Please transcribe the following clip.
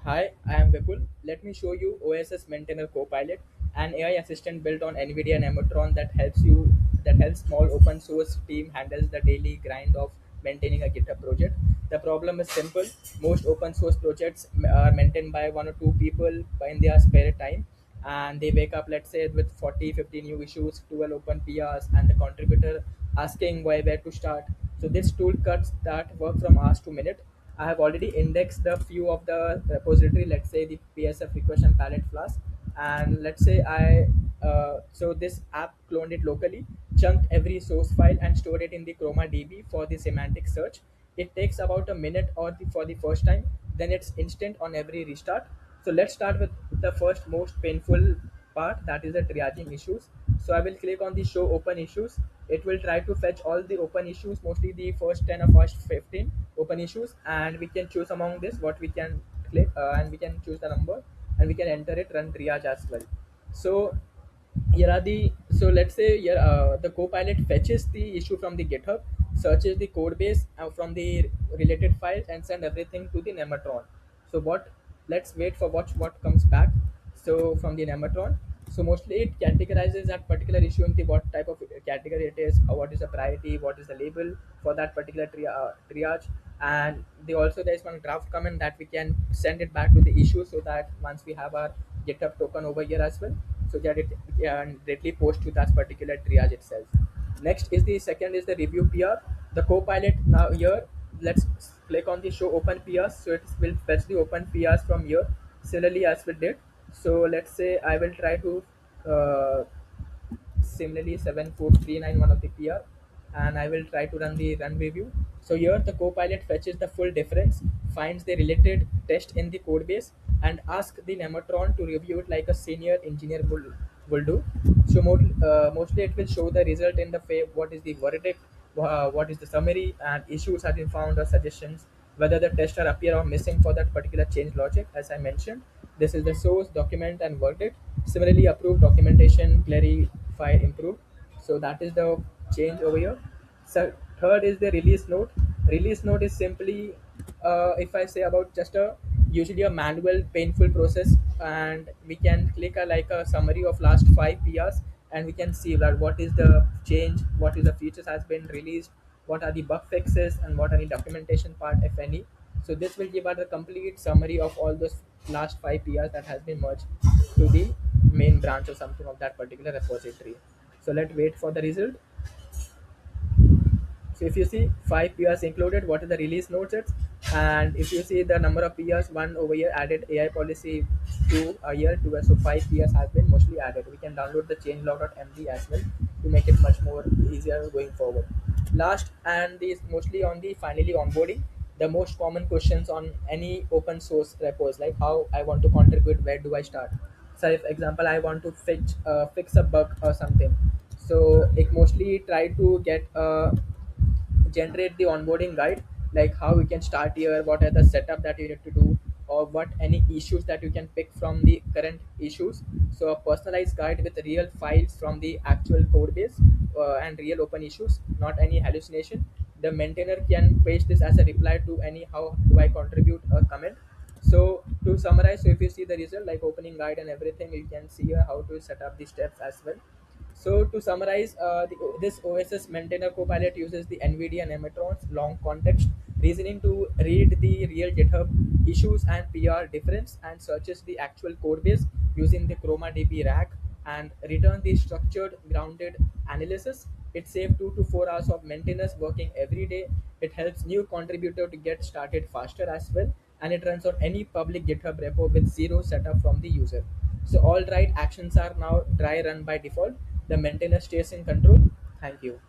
Hi, I am Vipul. Let me show you OSS Maintainer Copilot, an AI assistant built on NVIDIA Nemotron that helps small open source team handles the daily grind of maintaining a GitHub project. The problem is simple. Most open source projects are maintained by one or two people in their spare time, and they wake up, let's say, with 40, 50 new issues, 12 open PRs, and the contributor asking where to start. So this tool cuts that work from hours to minute. I have already indexed the few of the repository, let's say the PSF request and palette flask, and let's say so this app cloned it locally, chunked every source file, and stored it in the Chroma DB for the semantic search. It takes about a minute for the first time, then it's instant on every restart. So let's start with the first most painful part, that is the triaging issues. So I will click on the show open issues. It will try to fetch all the open issues, mostly the first 10 or first 15 open issues, and we can choose among this what we can click, and we can choose the number, and we can enter it, run triage as well. So here are the so let's say here the copilot fetches the issue from the GitHub, searches the code base from the related files, and send everything to the Nemotron. So what let's wait for what comes back. So from the Nemotron, so mostly it categorizes that particular issue into what type of category it is, or what is the priority, what is the label for that particular triage. And there's one draft comment that we can send it back to the issue, so that once we have our GitHub token over here as well, so that it can directly post to that particular triage itself. Next is the second is the review PR. The copilot now here, let's click on the show open PRs, so it will fetch the open PRs from here, similarly as we did. So let's say I will try to similarly 7439 one of the PR, and I will try to run the run review. So here the copilot fetches the full difference, finds the related test in the code base, and ask the Nemotron to review it like a senior engineer will do. So mostly it will show the result in the what is the verdict, what is the summary, and issues have been found or suggestions, whether the test are appear or missing for that particular change logic. As I mentioned, this is the source, document, and verdict. Similarly, approved documentation, clarify, improved. So that is the change over here. So third is the release note. Release note is simply, if I say about just a usually a manual painful process, and we can click like a summary of last 5 PRs, and we can see that what is the change, what is the features has been released, what are the bug fixes, and what are the documentation part, if any. So this will give us a complete summary of all those last 5 PRs that has been merged to the main branch or something of that particular repository. So let's wait for the result. So if you see 5 PRs included, what is the release notes it's, and if you see the number of PRs, one over here added AI policy to a year to, so 5 PRs has been mostly added. We can download the changelog.md as well to make it much more easier going forward. Last and is mostly on the finally onboarding. The most common questions on any open source repos, like how I want to contribute, where do I start. So if example I want to fix a bug or something, so it mostly try to get generate the onboarding guide, like how you can start here, what are the setup that you need to do, or what any issues that you can pick from the current issues. So a personalized guide with real files from the actual code base, and real open issues, not any hallucination. The maintainer can paste this as a reply to any how do I contribute a comment. So to summarize, so if you see the result like opening guide and everything, you can see here how to set up the steps as well. So to summarize, this OSS Maintainer Copilot uses the NVIDIA Nemotron's long context reasoning to read the real GitHub issues and PR difference, and searches the actual code base using the Chroma DB rack, and return the structured, grounded analysis. It saves 2 to 4 hours of maintenance working every day. It helps new contributor to get started faster as well, and it runs on any public GitHub repo with zero setup from the user. So all right actions are now dry run by default. The maintainer stays in control. Thank you.